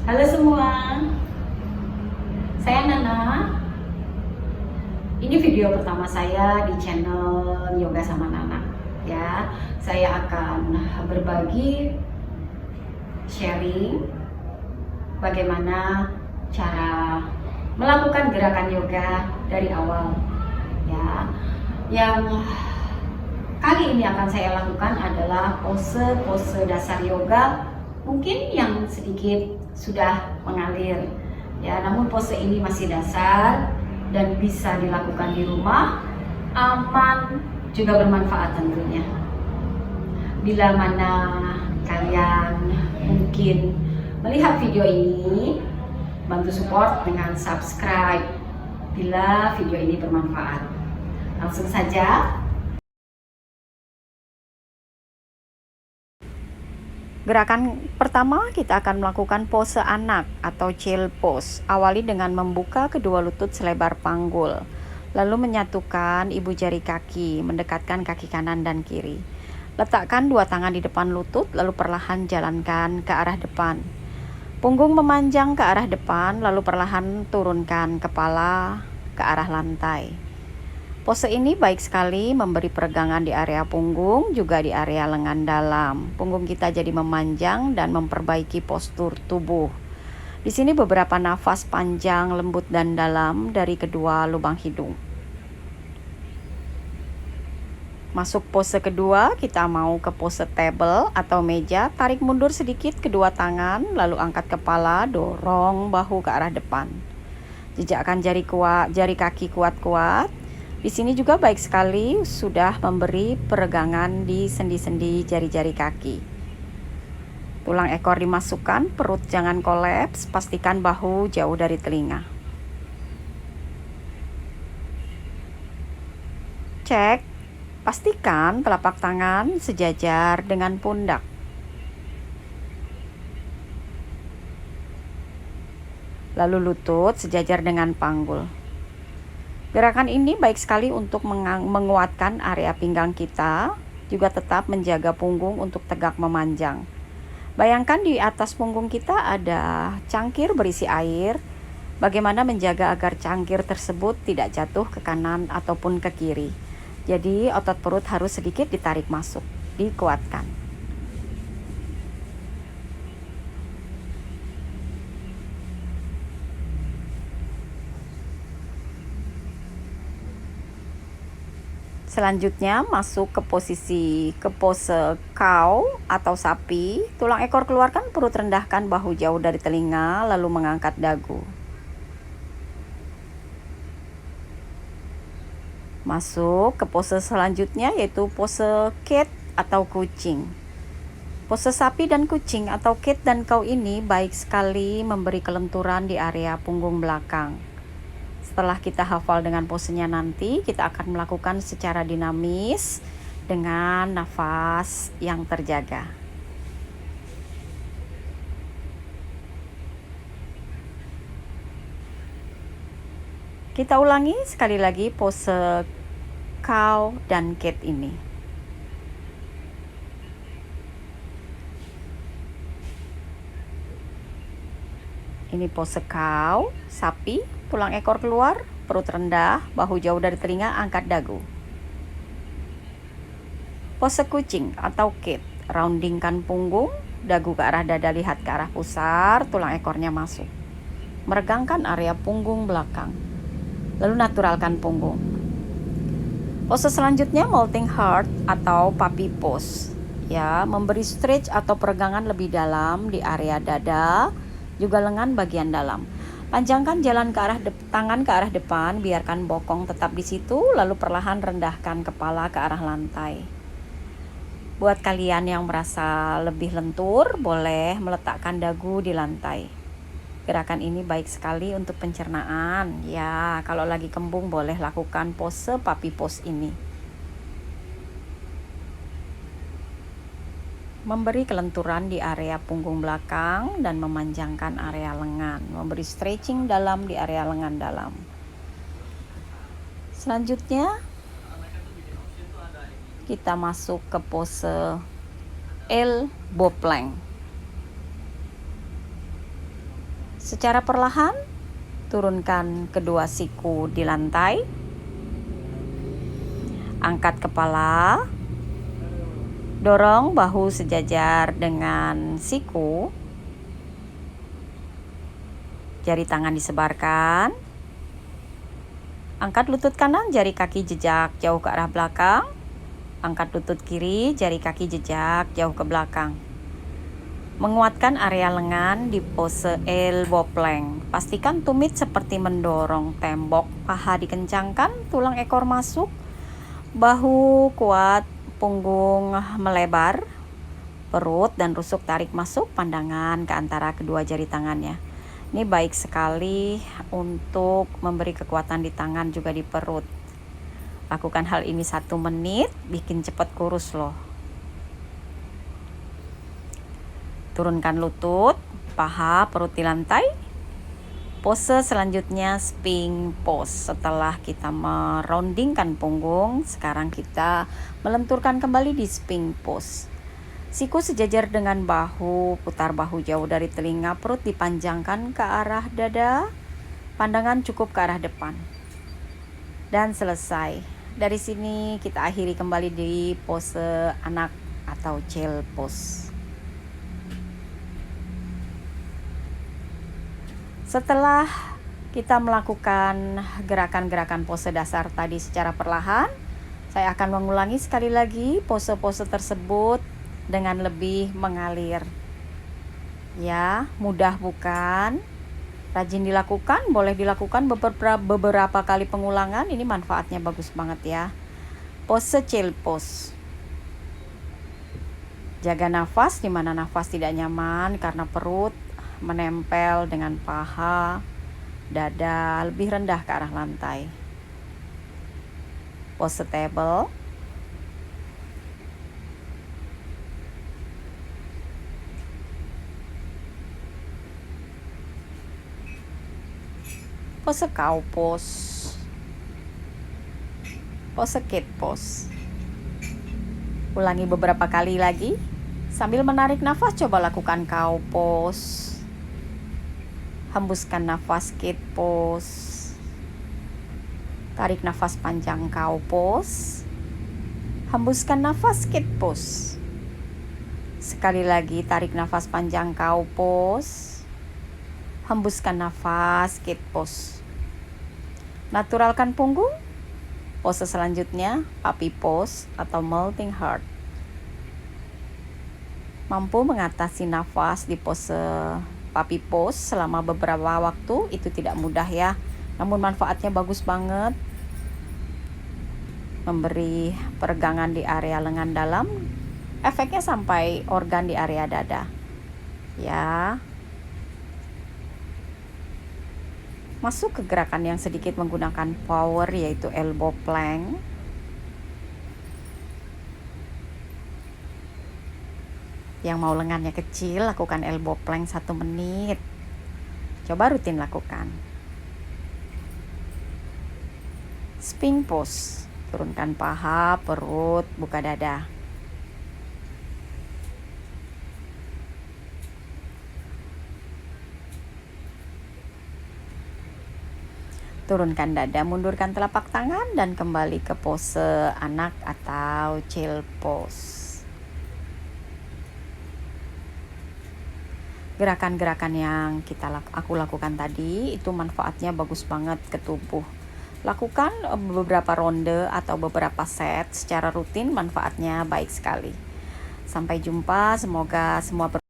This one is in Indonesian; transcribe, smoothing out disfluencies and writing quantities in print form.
Halo semua, saya Nana. Ini video pertama saya di channel Yoga sama Nana. Ya, saya akan berbagi sharing bagaimana cara melakukan gerakan yoga dari awal. Ya, yang kali ini akan saya lakukan adalah pose-pose dasar yoga, mungkin yang sedikit sudah mengalir ya, namun pose ini masih dasar dan bisa dilakukan di rumah, aman, juga bermanfaat tentunya. Bila mana kalian mungkin melihat video ini, bantu support dengan subscribe bila video ini bermanfaat. Langsung saja. Gerakan pertama, kita akan melakukan pose anak atau child pose. Awali dengan membuka kedua lutut selebar panggul, lalu menyatukan ibu jari kaki, mendekatkan kaki kanan dan kiri. Letakkan dua tangan di depan lutut, lalu perlahan jalankan ke arah depan. Punggung memanjang ke arah depan, lalu perlahan turunkan kepala ke arah lantai. Pose ini baik sekali memberi peregangan di area punggung, juga di area lengan dalam. Punggung kita jadi memanjang dan memperbaiki postur tubuh. Di sini beberapa nafas panjang, lembut dan dalam dari kedua lubang hidung. Masuk pose kedua, kita mau ke pose table atau meja. Tarik mundur sedikit kedua tangan, lalu angkat kepala, dorong bahu ke arah depan. Jejakkan jari kaki kuat-kuat. Di sini juga baik sekali sudah memberi peregangan di sendi-sendi jari-jari kaki. Tulang ekor dimasukkan, perut jangan kolaps, pastikan bahu jauh dari telinga. Cek, pastikan telapak tangan sejajar dengan pundak. Lalu lutut sejajar dengan panggul. Gerakan ini baik sekali untuk menguatkan area pinggang kita, juga tetap menjaga punggung untuk tegak memanjang. Bayangkan di atas punggung kita ada cangkir berisi air. Bagaimana menjaga agar cangkir tersebut tidak jatuh ke kanan ataupun ke kiri. Jadi otot perut harus sedikit ditarik masuk, dikuatkan. Selanjutnya masuk ke pose cow atau sapi. Tulang ekor keluarkan, perut rendahkan, bahu jauh dari telinga, lalu mengangkat dagu. Masuk ke pose selanjutnya, yaitu pose cat atau kucing. Pose sapi dan kucing atau cat dan cow ini baik sekali memberi kelenturan di area punggung belakang. Setelah kita hafal dengan posenya nanti, kita akan melakukan secara dinamis dengan nafas yang terjaga. Kita ulangi sekali lagi pose cow dan cat ini. Ini pose cow, sapi, tulang ekor keluar, perut rendah, bahu jauh dari telinga, angkat dagu. Pose kucing atau cat, roundingkan punggung, dagu ke arah dada, lihat ke arah pusar, tulang ekornya masuk. Meregangkan area punggung belakang. Lalu naturalkan punggung. Pose selanjutnya molting heart atau puppy pose. Ya, memberi stretch atau peregangan lebih dalam di area dada, juga lengan bagian dalam. Panjangkan tangan ke arah depan, biarkan bokong tetap di situ, lalu perlahan rendahkan kepala ke arah lantai. Buat kalian yang merasa lebih lentur, boleh meletakkan dagu di lantai. Gerakan ini baik sekali untuk pencernaan. Ya, kalau lagi kembung boleh lakukan pose puppy pose ini. Memberi kelenturan di area punggung belakang dan memanjangkan area lengan, memberi stretching dalam di area lengan dalam. Selanjutnya kita masuk ke pose elbow plank. Secara perlahan, turunkan kedua siku di lantai. Angkat kepala. Dorong bahu sejajar dengan siku. Jari tangan disebarkan. Angkat lutut kanan, jari kaki jejak jauh ke arah belakang. Angkat lutut kiri, jari kaki jejak jauh ke belakang. Menguatkan area lengan di pose elbow plank. Pastikan tumit seperti mendorong tembok. Paha dikencangkan, tulang ekor masuk. Bahu kuat, punggung melebar. Perut dan rusuk tarik masuk, pandangan ke antara kedua jari tangannya. Ini baik sekali untuk memberi kekuatan di tangan juga di perut. Lakukan hal ini 1 menit, bikin cepat kurus loh. Turunkan lutut, paha, perut di lantai. Pose selanjutnya sphinx pose. Setelah kita meroundingkan punggung, sekarang kita melenturkan kembali di sphinx pose. Siku sejajar dengan bahu, putar bahu jauh dari telinga, perut dipanjangkan ke arah dada, pandangan cukup ke arah depan. Dan selesai. Dari sini kita akhiri kembali di pose anak atau child pose. Setelah kita melakukan gerakan-gerakan pose dasar tadi secara perlahan, saya akan mengulangi sekali lagi pose-pose tersebut dengan lebih mengalir. Ya, mudah bukan? Rajin dilakukan, boleh dilakukan beberapa kali pengulangan. Ini manfaatnya bagus banget ya. Pose child pose. Jaga nafas di mana nafas tidak nyaman karena perut menempel dengan paha, dada lebih rendah ke arah lantai. Pose table. Pose cow pose. Pose cat pose. Ulangi beberapa kali lagi. Sambil menarik nafas, coba lakukan cow pose. Hembuskan nafas cat pose. Tarik nafas panjang cow pose. Hembuskan nafas cat pose. Sekali lagi tarik nafas panjang cow pose. Hembuskan nafas cat pose. Naturalkan punggung. Pose selanjutnya puppy pose atau melting heart. Mampu mengatasi nafas di pose puppy pose selama beberapa waktu itu tidak mudah ya. Namun manfaatnya bagus banget. Memberi peregangan di area lengan dalam. Efeknya sampai organ di area dada. Ya. Masuk ke gerakan yang sedikit menggunakan power, yaitu elbow plank. Yang mau lengannya kecil, lakukan elbow plank 1 menit. Coba rutin lakukan. Sphinx pose. Turunkan paha, perut, buka dada. Turunkan dada, mundurkan telapak tangan dan kembali ke pose anak atau child pose. Gerakan-gerakan yang aku lakukan tadi itu manfaatnya bagus banget ke tubuh. Lakukan beberapa ronde atau beberapa set secara rutin, manfaatnya baik sekali. Sampai jumpa, semoga semua